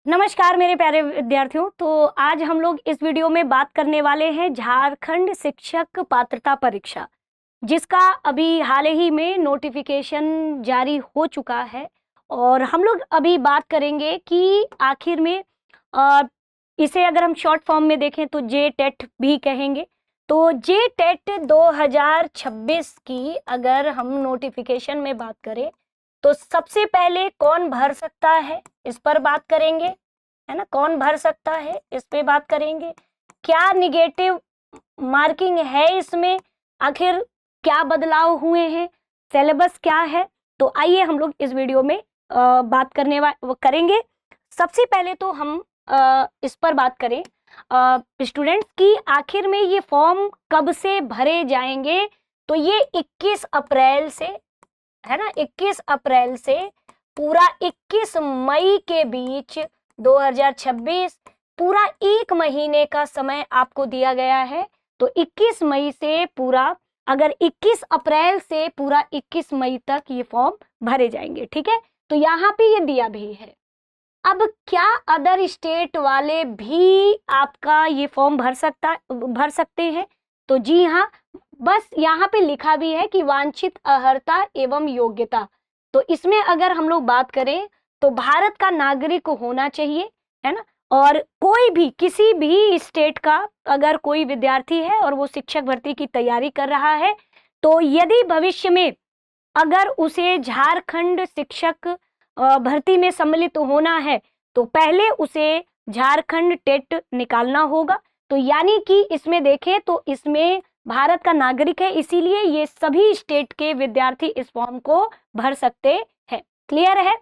नमस्कार मेरे प्यारे विद्यार्थियों। तो आज हम लोग इस वीडियो में बात करने वाले हैं झारखंड शिक्षक पात्रता परीक्षा, जिसका अभी हाल ही में नोटिफिकेशन जारी हो चुका है। और हम लोग अभी बात करेंगे कि आखिर में इसे अगर हम शॉर्ट फॉर्म में देखें तो जे टेट भी कहेंगे। तो जे टेट 2026 की अगर हम नोटिफिकेशन में बात करें तो सबसे पहले कौन भर सकता है इस पर बात करेंगे, है ना। कौन भर सकता है इस पे बात करेंगे। क्या निगेटिव मार्किंग है इसमें, आखिर क्या बदलाव हुए हैं, सिलेबस क्या है। तो आइए हम लोग इस वीडियो में बात करेंगे। सबसे पहले तो हम इस पर बात करें स्टूडेंट्स की आखिर में ये फॉर्म कब से भरे जाएंगे। तो ये 21 अप्रैल से, है ना, 21 अप्रैल से पूरा 21 मई के बीच 2026 पूरा एक महीने का समय आपको दिया गया है। तो 21 मई से पूरा, अगर 21 अप्रैल से पूरा 21 मई तक ये फॉर्म भरे जाएंगे, ठीक है। तो यहाँ पे ये दिया भी है। अब क्या अदर स्टेट वाले भी आपका ये फॉर्म भर सकते हैं? तो जी हाँ, बस यहाँ पे लिखा भी है कि वांछित अर्हता एवं योग्यता। तो इसमें अगर हम लोग बात करें तो भारत का नागरिक होना चाहिए, है ना। और कोई भी किसी भी स्टेट का अगर कोई विद्यार्थी है और वो शिक्षक भर्ती की तैयारी कर रहा है, तो यदि भविष्य में अगर उसे झारखंड शिक्षक भर्ती में सम्मिलित होना है तो पहले उसे झारखंड टेट निकालना होगा। तो यानी कि इसमें देखें तो इसमें भारत का नागरिक है, इसीलिए ये सभी स्टेट के विद्यार्थी इस फॉर्म को भर सकते हैं। क्लियर है।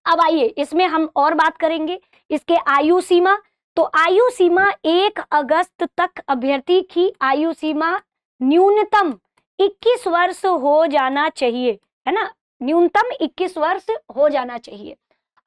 अब आइए इसमें हम और बात करेंगे इसके आयु सीमा। तो आयु सीमा 1 अगस्त तक अभ्यर्थी की आयु सीमा न्यूनतम 21 वर्ष हो जाना चाहिए, है ना। न्यूनतम 21 वर्ष हो जाना चाहिए।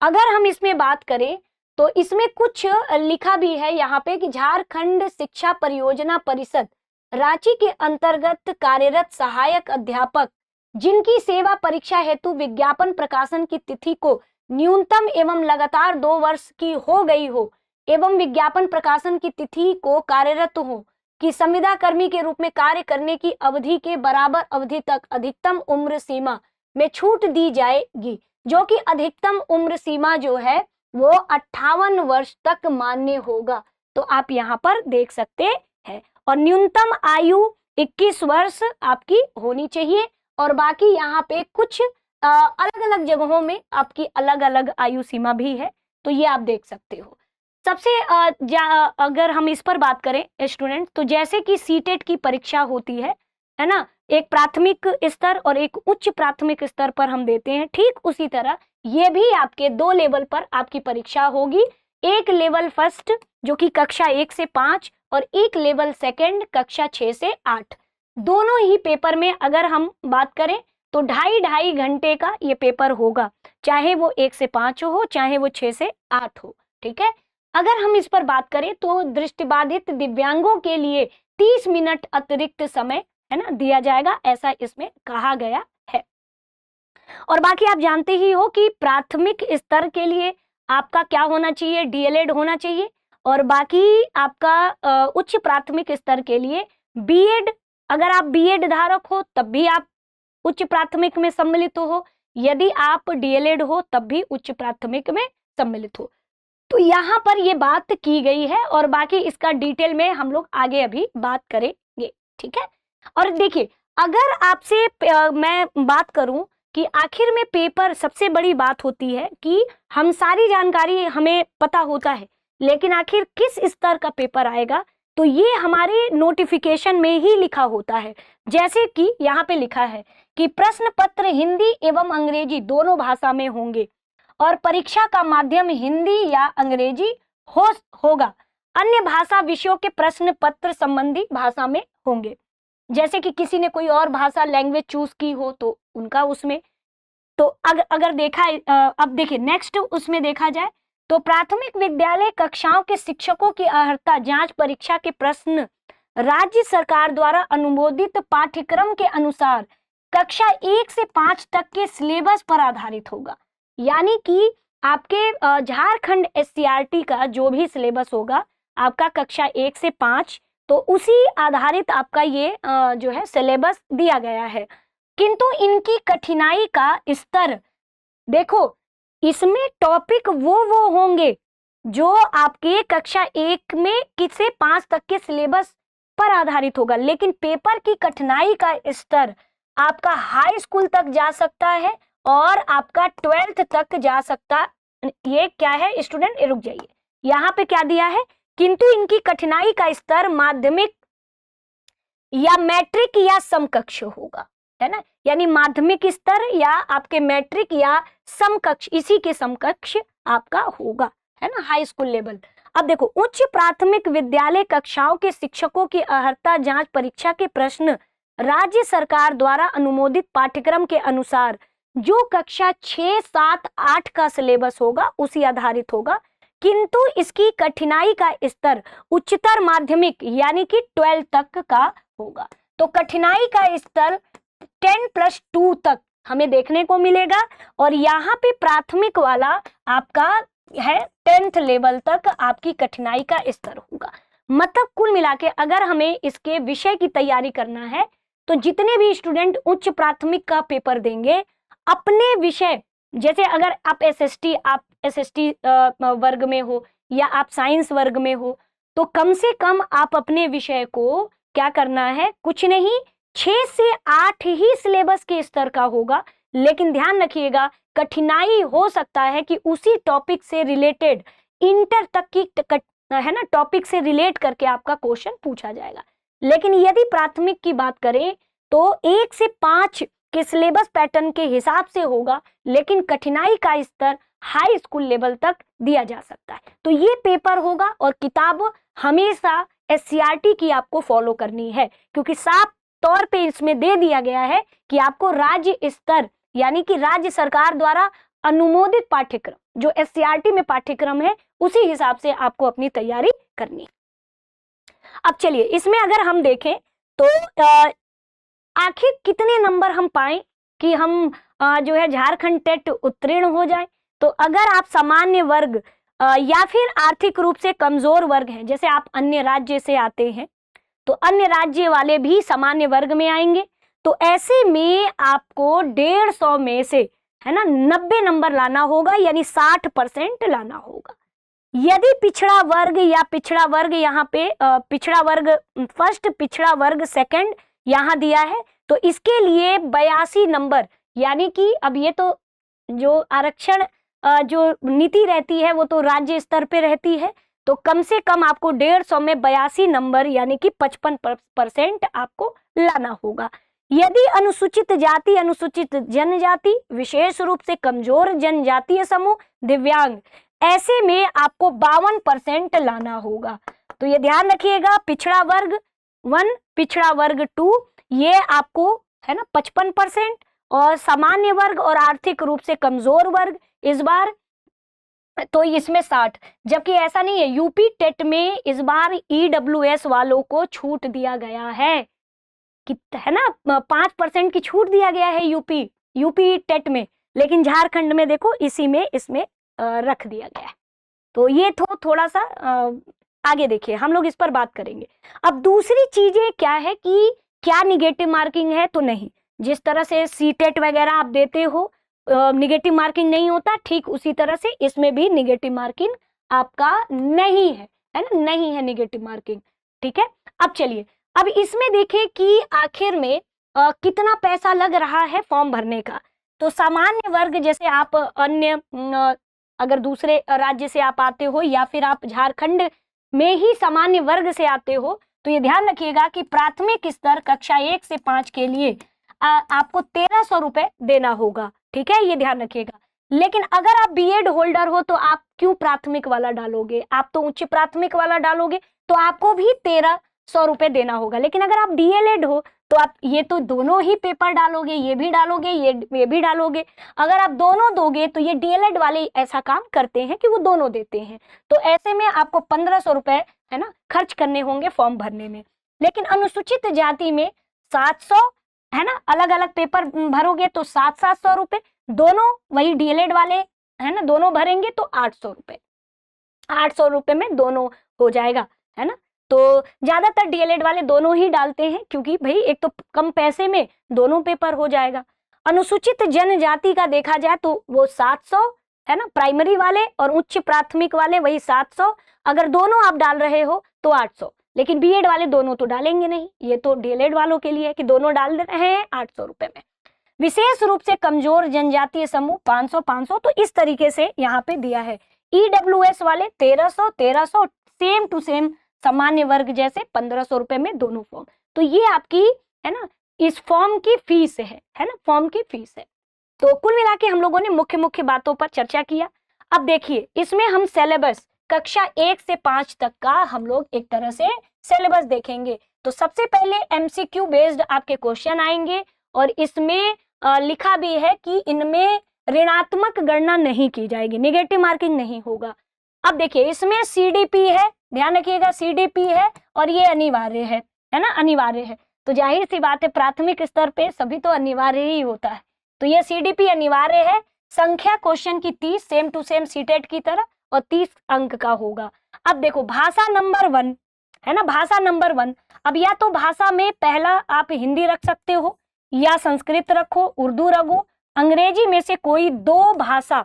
अगर हम इसमें बात करें तो इसमें कुछ लिखा भी है यहाँ पे कि झारखंड शिक्षा परियोजना परिषद रांची के अंतर्गत कार्यरत सहायक अध्यापक जिनकी सेवा परीक्षा हेतु विज्ञापन प्रकाशन की तिथि को न्यूनतम एवं लगातार 2 वर्ष की हो गई हो एवं विज्ञापन प्रकाशन की तिथि को कार्यरत हो कि संविदा कर्मी के रूप में कार्य करने की अवधि के बराबर अवधि तक अधिकतम उम्र सीमा में छूट दी जाएगी, जो कि अधिकतम उम्र सीमा जो है वो 58 वर्ष तक मान्य होगा। तो आप यहाँ पर देख सकते हैं। और न्यूनतम आयु 21 वर्ष आपकी होनी चाहिए। और बाकी यहाँ पे कुछ अलग अलग जगहों में आपकी अलग अलग आयु सीमा भी है, तो ये आप देख सकते हो। सबसे अगर हम इस पर बात करें स्टूडेंट, तो जैसे कि सीटेट की परीक्षा होती है ना, एक प्राथमिक स्तर और एक उच्च प्राथमिक स्तर पर हम देते हैं, ठीक उसी तरह ये भी आपके 2 लेवल पर आपकी परीक्षा होगी। एक लेवल फर्स्ट जो कि कक्षा 1 से 5 और एक लेवल सेकंड कक्षा 6 से 8। दोनों ही पेपर में अगर हम बात करें तो 2.5 घंटे का ये पेपर होगा, चाहे वो 1 से 5 हो चाहे वो 6 से 8 हो, ठीक है। अगर हम इस पर बात करें तो दृष्टिबाधित दिव्यांगों के लिए 30 मिनट अतिरिक्त समय, है ना, दिया जाएगा, ऐसा इसमें कहा गया है। और बाकी आप जानते ही हो कि प्राथमिक स्तर के लिए आपका क्या होना चाहिए, डीएलएड होना चाहिए। और बाकी आपका उच्च प्राथमिक स्तर के लिए बीएड, अगर आप बीएड धारक हो तब भी आप उच्च प्राथमिक में सम्मिलित हो, यदि आप डीएलएड हो तब भी उच्च प्राथमिक में सम्मिलित हो। तो यहाँ पर ये बात की गई है और बाकी इसका डिटेल में हम लोग आगे अभी बात करेंगे, ठीक है। और देखिए, अगर आपसे मैं बात करूं कि आखिर में पेपर, सबसे बड़ी बात होती है कि हम सारी जानकारी हमें पता होता है, लेकिन आखिर किस स्तर का पेपर आएगा तो ये हमारे नोटिफिकेशन में ही लिखा होता है। जैसे कि यहाँ पे लिखा है कि प्रश्न पत्र हिंदी एवं अंग्रेजी दोनों भाषा में होंगे और परीक्षा का माध्यम हिंदी या अंग्रेजी होगा। अन्य भाषा विषयों के प्रश्न पत्र संबंधी भाषा में होंगे। जैसे कि किसी ने कोई और भाषा लैंग्वेज चूज की हो तो उनका उसमें। तो अगर देखा, अब देखिए नेक्स्ट उसमें देखा जाए तो प्राथमिक विद्यालय कक्षाओं के शिक्षकों की अर्हता जांच परीक्षा के प्रश्न राज्य सरकार द्वारा अनुमोदित पाठ्यक्रम के अनुसार कक्षा 1 से 5 तक के सिलेबस पर आधारित होगा। यानी कि आपके झारखंड एससीईआरटी का जो भी सिलेबस होगा आपका कक्षा 1 से 5, तो उसी आधारित आपका ये जो है सिलेबस दिया गया है। किंतु इनकी कठिनाई का स्तर देखो, इसमें टॉपिक वो होंगे जो आपके कक्षा 1 में से 5 तक के सिलेबस पर आधारित होगा, लेकिन पेपर की कठिनाई का स्तर आपका हाई स्कूल तक जा सकता है और आपका 12th तक जा सकता। ये क्या है स्टूडेंट, रुक जाइए, यहाँ पे क्या दिया है, किंतु इनकी कठिनाई का स्तर माध्यमिक या मैट्रिक या समकक्ष होगा, है ना, यानी माध्यमिक स्तर या आपके मैट्रिक या समकक्ष, इसी के समकक्ष आपका होगा, है ना, हाई स्कूल लेवल। अब देखो, उच्च प्राथमिक विद्यालय कक्षाओं के शिक्षकों की अर्हता जांच परीक्षा के प्रश्न राज्य सरकार द्वारा अनुमोदित पाठ्यक्रम के अनुसार जो कक्षा 6, 7, 8 का सिलेबस होगा उसी आधारित होगा, किंतु इसकी कठिनाई का स्तर उच्चतर माध्यमिक यानी कि 12 तक का होगा। तो कठिनाई का स्तर 10+2 तक हमें देखने को मिलेगा और यहाँ पे प्राथमिक वाला आपका है 10th लेवल तक आपकी कठिनाई का स्तर होगा। मतलब कुल मिला के अगर हमें इसके विषय की तैयारी करना है तो जितने भी स्टूडेंट उच्च प्राथमिक का पेपर देंगे अपने विषय, जैसे अगर आप एसएसटी वर्ग में हो या आप साइंस वर्ग में हो, तो कम से कम आप अपने विषय को क्या करना है, कुछ नहीं 6 से 8 ही सिलेबस के स्तर का होगा, लेकिन ध्यान रखिएगा कठिनाई हो सकता है कि उसी टॉपिक से रिलेटेड इंटर तक की है ना, टॉपिक से रिलेट करके आपका क्वेश्चन पूछा जाएगा। लेकिन यदि प्राथमिक की बात करें तो 1 से 5 के सिलेबस पैटर्न के हिसाब से होगा, लेकिन कठिनाई का स्तर हाई स्कूल लेवल तक दिया जा सकता है। तो ये पेपर होगा और किताब हमेशा एससीईआरटी की आपको फॉलो करनी है, क्योंकि साफ तौर पे इसमें दे दिया गया है कि आपको राज्य स्तर यानी कि राज्य सरकार द्वारा अनुमोदित पाठ्यक्रम जो एससीईआरटी में पाठ्यक्रम है उसी हिसाब से आपको अपनी तैयारी करनी है। अब चलिए इसमें अगर हम देखें तो आखिर कितने नंबर हम पाएं कि हम जो है झारखंड टेट उत्तीर्ण हो जाए। तो अगर आप सामान्य वर्ग या फिर आर्थिक रूप से कमजोर वर्ग हैं, जैसे आप अन्य राज्य से आते हैं तो अन्य राज्य वाले भी सामान्य वर्ग में आएंगे, तो ऐसे में आपको 150 में से, है ना, 90 नंबर लाना होगा, यानी 60% लाना होगा। यदि पिछड़ा वर्ग या पिछड़ा वर्ग यहाँ पे पिछड़ा वर्ग फर्स्ट, पिछड़ा वर्ग सेकंड यहाँ दिया है, तो इसके लिए 82 नंबर, यानी कि अब ये तो जो आरक्षण जो नीति रहती है वो तो राज्य स्तर पे रहती है, तो कम से कम आपको 150 में 82 नंबर यानी कि 55% आपको लाना होगा। यदि अनुसूचित जाति, अनुसूचित जनजाति, विशेष रूप से कमजोर जनजातीय समूह, दिव्यांग, ऐसे में आपको 52% लाना होगा। तो ये ध्यान रखिएगा, पिछड़ा वर्ग 1, पिछड़ा वर्ग 2 ये आपको है ना 55%, और सामान्य वर्ग और आर्थिक रूप से कमजोर वर्ग इस बार तो इसमें 60। जबकि ऐसा नहीं है, यूपी टेट में इस बार ईडब्ल्यूएस वालों को छूट दिया गया है कि है ना 5% की छूट दिया गया है यूपी टेट में, लेकिन झारखंड में देखो इसी में इसमें रख दिया गया है। तो ये थोड़ा सा आगे देखिए, हम लोग इस पर बात करेंगे। अब दूसरी चीजें क्या है कि क्या निगेटिव मार्किंग है, तो नहीं, जिस तरह से सीटेट वगैरह आप देते हो निगेटिव मार्किंग नहीं होता, ठीक उसी तरह से इसमें भी निगेटिव मार्किंग आपका नहीं है ना, नहीं है निगेटिव मार्किंग, ठीक है। अब चलिए, अब इसमें देखें कि आखिर में कितना पैसा लग रहा है फॉर्म भरने का। तो सामान्य वर्ग, जैसे आप अन्य अगर दूसरे राज्य से आप आते हो या फिर आप झारखंड में ही सामान्य वर्ग से आते हो, तो ये ध्यान रखिएगा कि प्राथमिक स्तर कक्षा 1 से 5 के लिए आपको 1300 रुपए देना होगा, ठीक है, ये ध्यान रखिएगा। लेकिन अगर आप बीएड होल्डर हो तो आप क्यों प्राथमिक वाला डालोगे, आप तो उच्च प्राथमिक वाला डालोगे, तो आपको भी 1300 रुपए देना होगा। लेकिन अगर आप डीएलएड हो तो आप ये तो दोनों ही पेपर डालोगे, ये भी डालोगे, ये भी डालोगे। अगर आप दोनों दोगे तो ये डीएलएड वाले ऐसा काम करते हैं कि वो दोनों देते हैं, तो ऐसे में आपको 1500 रुपए है ना खर्च करने होंगे फॉर्म भरने में। लेकिन अनुसूचित जाति में 700 है ना, अलग अलग पेपर भरोगे तो 700 रुपए, दोनों वही डीएलएड वाले है ना, दोनों भरेंगे तो 800 रुपए, 800 रुपए में दोनों हो जाएगा, है ना। तो ज्यादातर डीएलएड वाले दोनों ही डालते हैं, क्योंकि भाई एक तो कम पैसे में दोनों पेपर हो जाएगा। अनुसूचित जनजाति का देखा जाए तो वो 700 है ना, प्राइमरी वाले और उच्च प्राथमिक वाले वही 700, अगर दोनों आप डाल रहे हो तो 800, लेकिन बीएड वाले दोनों तो डालेंगे नहीं, ये तो डीएलएड वालों के लिए है कि दोनों डाल रहे हैं 800 रुपए में। विशेष रूप से कमजोर जनजातीय समूह 500 500, तो इस तरीके से यहाँ पे दिया है। ईडब्ल्यूएस वाले 1300 1300, सेम टू सेम सामान्य वर्ग जैसे 1500 रुपए में दोनों फॉर्म। तो ये आपकी है ना इस फॉर्म की फीस है ना, फॉर्म की फीस है। तो कुल मिला के हम लोगों ने मुख्य मुख्य बातों पर चर्चा किया। अब देखिए इसमें हम सिलेबस कक्षा 1 से 5 तक का हम लोग एक तरह से सिलेबस देखेंगे। तो सबसे पहले एमसीक्यू बेस्ड आपके क्वेश्चन आएंगे, और इसमें लिखा भी है कि इनमें ऋणात्मक गणना नहीं की जाएगी, नेगेटिव मार्किंग नहीं होगा। अब देखिए इसमें सीडीपी है, ध्यान रखिएगा सीडीपी है, और ये अनिवार्य है ना, अनिवार्य है। तो जाहिर सी बात है प्राथमिक स्तर पे सभी तो अनिवार्य ही होता है, तो ये सीडीपी अनिवार्य है। संख्या क्वेश्चन की 30 सेम टू सेम सीटेट की तरह, और 30 अंक का होगा। अब देखो भाषा नंबर 1 है ना, भाषा नंबर 1। अब या तो भाषा में पहला आप हिंदी रख सकते हो, या संस्कृत रखो, उर्दू रखो, अंग्रेजी में से कोई 2 भाषा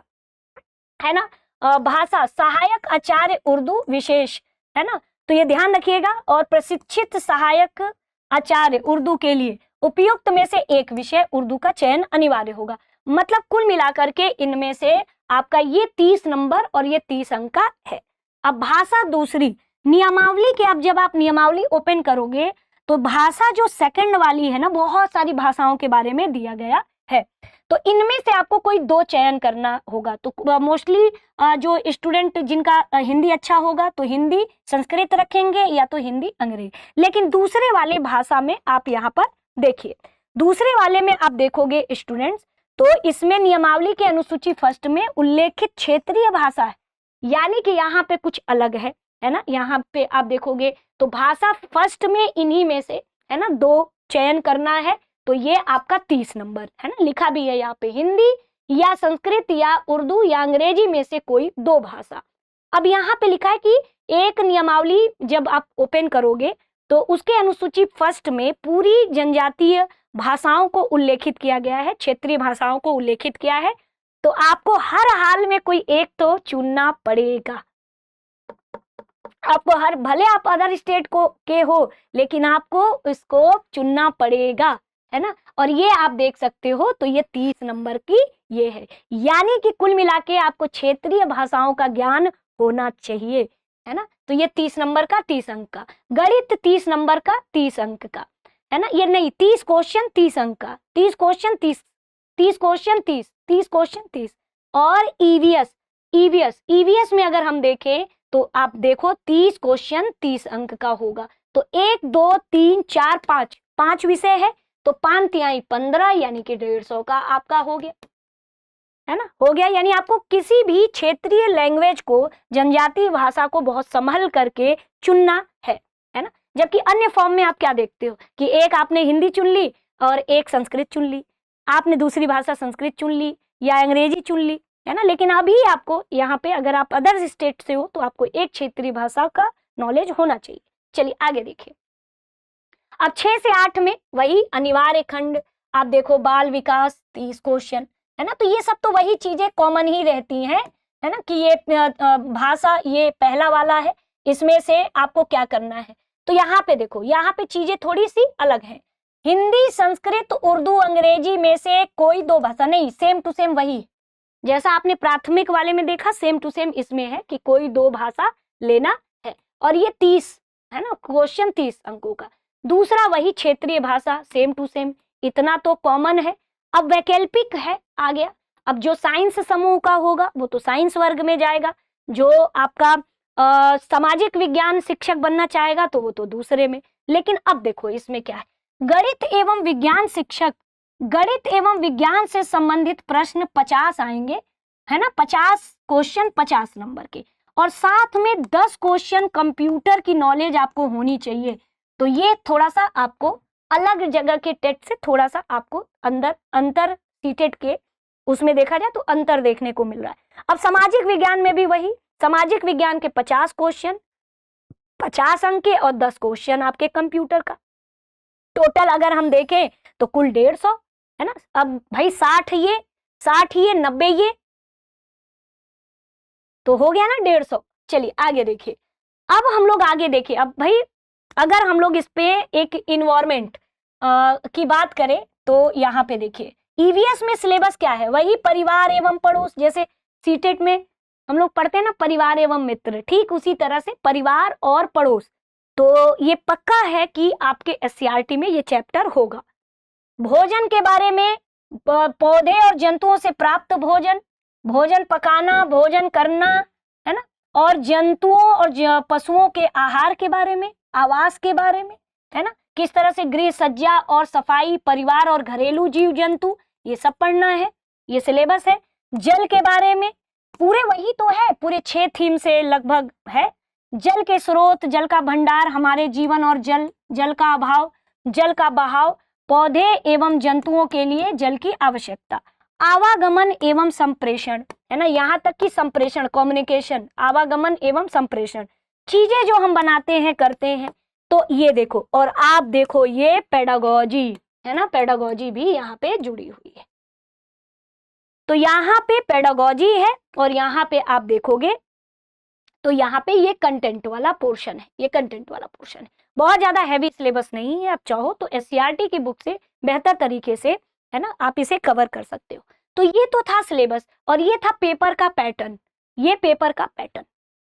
है ना, भाषा सहायक आचार्य उर्दू विशेष है ना, तो ये ध्यान रखिएगा। और प्रशिक्षित सहायक आचार्य उर्दू के लिए उपयुक्त में से एक विषय उर्दू का चयन अनिवार्य होगा। मतलब कुल मिलाकर के इनमें से आपका ये 30 नंबर और ये 30 अंक का है। अब भाषा दूसरी नियमावली के, अब जब आप नियमावली ओपन करोगे तो भाषा जो सेकंड वाली है ना, बहुत सारी भाषाओं के बारे में दिया गया है, तो इनमें से आपको कोई 2 चयन करना होगा। तो मोस्टली जो स्टूडेंट जिनका हिंदी अच्छा होगा तो हिंदी संस्कृत रखेंगे, या तो हिंदी अंग्रेजी। लेकिन दूसरे वाले भाषा में आप यहाँ पर देखिए, दूसरे वाले में आप देखोगे स्टूडेंट्स, तो इसमें नियमावली के अनुसूची फर्स्ट में उल्लेखित क्षेत्रीय भाषा है, यानी कि यहाँ पे कुछ अलग है ना। यहाँ पे आप देखोगे तो भाषा फर्स्ट में इन्हीं में से है ना 2 चयन करना है, तो ये आपका 30 नंबर है ना, लिखा भी है यहाँ पे हिंदी या संस्कृत या उर्दू या अंग्रेजी में से कोई 2 भाषा। अब यहाँ पे लिखा है कि एक नियमावली जब आप ओपन करोगे तो उसके अनुसूची फर्स्ट में पूरी जनजातीय भाषाओं को उल्लेखित किया गया है, क्षेत्रीय भाषाओं को उल्लेखित किया है, तो आपको हर हाल में कोई एक तो चुनना पड़ेगा। आपको हर, भले आप अदर स्टेट को के हो, लेकिन आपको इसको चुनना पड़ेगा है ना। और ये आप देख सकते हो, तो ये 30 नंबर की ये है, यानी कि कुल मिला के आपको क्षेत्रीय भाषाओं का ज्ञान होना चाहिए है ना। तो ये 30 नंबर का 30 अंक का, गणित 30 नंबर का 30 अंक का है ना, ये नहीं 30 क्वेश्चन 30 अंक का, 30 क्वेश्चन 30, 30 क्वेश्चन 30, 30 क्वेश्चन 30। और ईवीएस में अगर हम देखें तो आप देखो 30 क्वेश्चन 30 अंक का होगा। तो 1 2 3 4 5 विषय है, तो 5 तिहाई 15, यानी कि 150 का आपका हो गया है ना, हो गया। यानी आपको किसी भी क्षेत्रीय लैंग्वेज को, जनजातीय भाषा को बहुत संभल करके चुनना है ना। जबकि अन्य फॉर्म में आप क्या देखते हो कि एक आपने हिंदी चुन ली और एक संस्कृत चुन ली, आपने दूसरी भाषा संस्कृत चुन ली या अंग्रेजी चुन ली है ना। लेकिन अभी आपको यहाँ पे अगर आप अदर स्टेट से हो तो आपको एक क्षेत्रीय भाषा का नॉलेज होना चाहिए। चलिए आगे देखिए। अब 6 से 8 में वही अनिवार्य खंड, आप देखो बाल विकास 30 क्वेश्चन है ना। तो ये सब तो वही चीजें कॉमन ही रहती हैं है ना, कि ये भाषा ये पहला वाला है, इसमें से आपको क्या करना है। तो यहाँ पे देखो, यहाँ पे चीजें थोड़ी सी अलग हैं। हिंदी संस्कृत उर्दू अंग्रेजी में से कोई 2 भाषा नहीं, सेम टू सेम वही, जैसा आपने प्राथमिक वाले में देखा सेम टू सेम इसमें है कि कोई 2 भाषा लेना है। और ये 30 है ना, क्वेश्चन 30 अंकों का। दूसरा वही क्षेत्रीय भाषा सेम टू सेम, इतना तो कॉमन है। अब वैकल्पिक है आ गया। अब जो साइंस समूह का होगा वो तो साइंस वर्ग में जाएगा, जो आपका सामाजिक विज्ञान शिक्षक बनना चाहेगा तो वो तो दूसरे में। लेकिन अब देखो इसमें क्या है, गणित एवं विज्ञान शिक्षक, गणित एवं विज्ञान से संबंधित प्रश्न 50 आएंगे है ना, 50 क्वेश्चन 50 नंबर के, और साथ में 10 क्वेश्चन कंप्यूटर की नॉलेज आपको होनी चाहिए। तो ये थोड़ा सा आपको अलग जगह के टेट से थोड़ा सा आपको अंतर सीटेट के उसमें देखा जाए तो अंतर देखने को मिल रहा है। अब सामाजिक विज्ञान में भी वही, सामाजिक विज्ञान के 50 क्वेश्चन, 50 अंक के और 10 क्वेश्चन आपके कंप्यूटर का। टोटल अगर हम देखें तो कुल 150 है ना। अब भाई 60 ये 90 ये तो हो गया ना 150। चलिए आगे देखिए, अब हम लोग आगे देखिए। अब भाई अगर हम लोग इस पे एक इन्वायरमेंट की बात करें तो यहाँ पे देखिए ईवीएस में सिलेबस क्या है, वही परिवार एवं पड़ोस, जैसे सीटेट में हम लोग पढ़ते हैं ना परिवार एवं मित्र, ठीक उसी तरह से परिवार और पड़ोस। तो ये पक्का है कि आपके एससीईआरटी में ये चैप्टर होगा। भोजन के बारे में, पौधे और जंतुओं से प्राप्त भोजन, भोजन पकाना, भोजन करना, है ना, और जंतुओं और पशुओं के आहार के बारे में, आवास के बारे में, है ना, किस तरह से गृह सज्जा और सफाई, परिवार और घरेलू जीव जंतु, ये सब पढ़ना है, ये सिलेबस है। जल के बारे में पूरे वही तो है, पूरे 6 थीम से लगभग है। जल के स्रोत, जल का भंडार, हमारे जीवन और जल का अभाव, जल का बहाव, पौधे एवं जंतुओं के लिए जल की आवश्यकता, आवागमन एवं संप्रेषण, है ना, यहाँ तक कि संप्रेषण, कम्युनिकेशन, आवागमन एवं संप्रेषण, चीजें जो हम बनाते हैं करते हैं। तो ये देखो, और आप देखो ये पेडागोजी है ना, पेडागोजी भी यहाँ पे जुड़ी हुई है। तो यहाँ पे पेडागोजी है और यहाँ पे आप देखोगे तो यहाँ पे ये कंटेंट वाला पोर्शन है, ये कंटेंट वाला पोर्शन है। बहुत ज्यादा हैवी सिलेबस नहीं है, आप चाहो तो एससीईआरटी की बुक से बेहतर तरीके से, है ना, आप इसे कवर कर सकते हो। तो ये तो था सिलेबस और ये था पेपर का पैटर्न, ये पेपर का पैटर्न।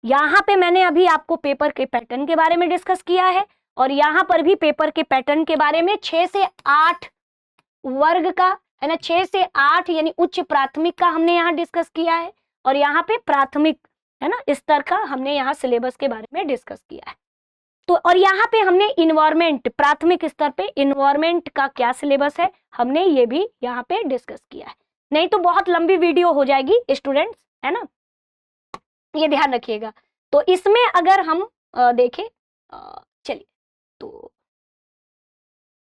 यहाँ पे मैंने अभी आपको पेपर के पैटर्न के बारे में डिस्कस किया है और यहाँ पर भी पेपर के पैटर्न के बारे में 6 से 8 वर्ग का, है ना, 6 से 8 यानी उच्च प्राथमिक का हमने यहाँ डिस्कस किया है और यहाँ पे प्राथमिक, है ना, स्तर का हमने यहाँ सिलेबस के बारे में डिस्कस किया है। तो और यहाँ पे हमने इन्वायरमेंट, प्राथमिक स्तर पे इन्वायरमेंट का क्या सिलेबस है हमने ये भी यहाँ पे डिस्कस किया है। नहीं तो बहुत लंबी वीडियो हो जाएगी स्टूडेंट्स, है ना, ये ध्यान रखिएगा। तो इसमें अगर हम देखें, चलिए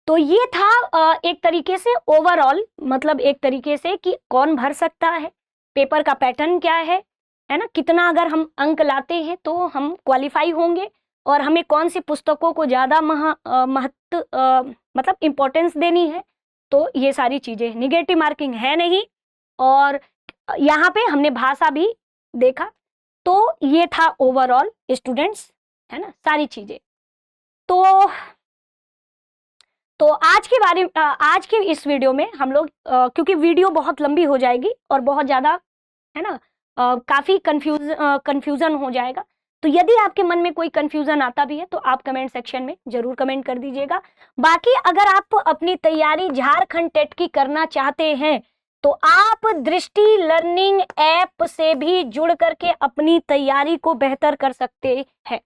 तो ये था एक तरीके से ओवरऑल, मतलब एक तरीके से कि कौन भर सकता है, पेपर का पैटर्न क्या है ना, कितना अगर हम अंक लाते हैं तो हम क्वालिफाई होंगे और हमें कौन सी पुस्तकों को ज़्यादा महत्व मतलब इम्पोर्टेंस देनी है। तो ये सारी चीज़ें, निगेटिव मार्किंग है नहीं। और यहाँ पे हमने भाषा भी देखा। तो ये था ओवरऑल स्टूडेंट्स, है ना, सारी चीज़ें। तो आज के इस वीडियो में हम लोग क्योंकि वीडियो बहुत लंबी हो जाएगी और बहुत ज़्यादा, है ना, काफ़ी कंफ्यूजन हो जाएगा। तो यदि आपके मन में कोई कंफ्यूजन आता भी है तो आप कमेंट सेक्शन में जरूर कमेंट कर दीजिएगा। बाकी अगर आप अपनी तैयारी झारखंड टेट की करना चाहते हैं तो आप दृष्टि लर्निंग ऐप से भी जुड़ करके अपनी तैयारी को बेहतर कर सकते हैं,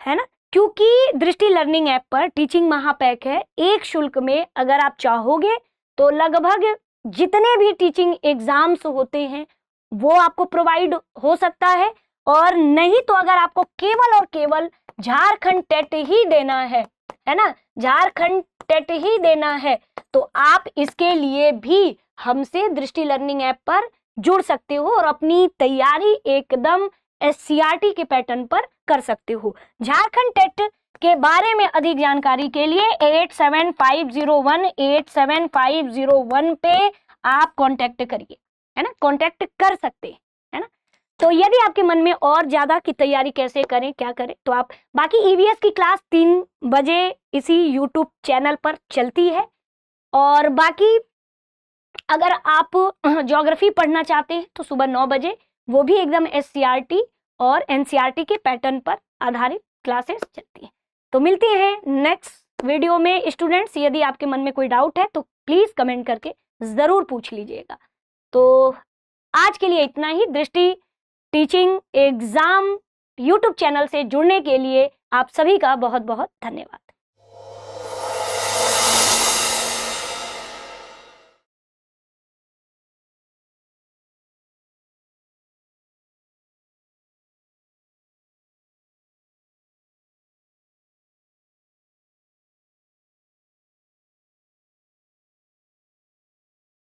है ना, क्योंकि दृष्टि लर्निंग ऐप पर टीचिंग महापैक है। एक शुल्क में अगर आप चाहोगे तो लगभग जितने भी टीचिंग एग्जाम्स होते हैं वो आपको प्रोवाइड हो सकता है, और नहीं तो अगर आपको केवल और केवल झारखंड टेट ही देना है ना, झारखंड टेट ही देना है, तो आप इसके लिए भी हमसे दृष्टि लर्निंग ऐप पर जुड़ सकते हो और अपनी तैयारी एकदम एससीईआरटी के पैटर्न पर कर सकते हो। झारखंड टेट के बारे में अधिक जानकारी के लिए 8750187501 पे आप कांटेक्ट करिए, है ना, कांटेक्ट कर सकते हैं ना। तो यदि आपके मन में और ज्यादा की तैयारी कैसे करें, क्या करें, तो आप बाकी ईवीएस की क्लास 3 बजे इसी यूट्यूब चैनल पर चलती है। और बाकी अगर आप ज्योग्राफी पढ़ना चाहते हैं तो सुबह 9 बजे, वो भी एकदम एससीईआरटी और एनसीईआरटी के पैटर्न पर आधारित क्लासेस चलती हैं। तो मिलते हैं नेक्स्ट वीडियो में स्टूडेंट्स। यदि आपके मन में कोई डाउट है तो प्लीज कमेंट करके जरूर पूछ लीजिएगा। तो आज के लिए इतना ही। दृष्टि टीचिंग एग्जाम यूट्यूब चैनल से जुड़ने के लिए आप सभी का बहुत बहुत धन्यवाद।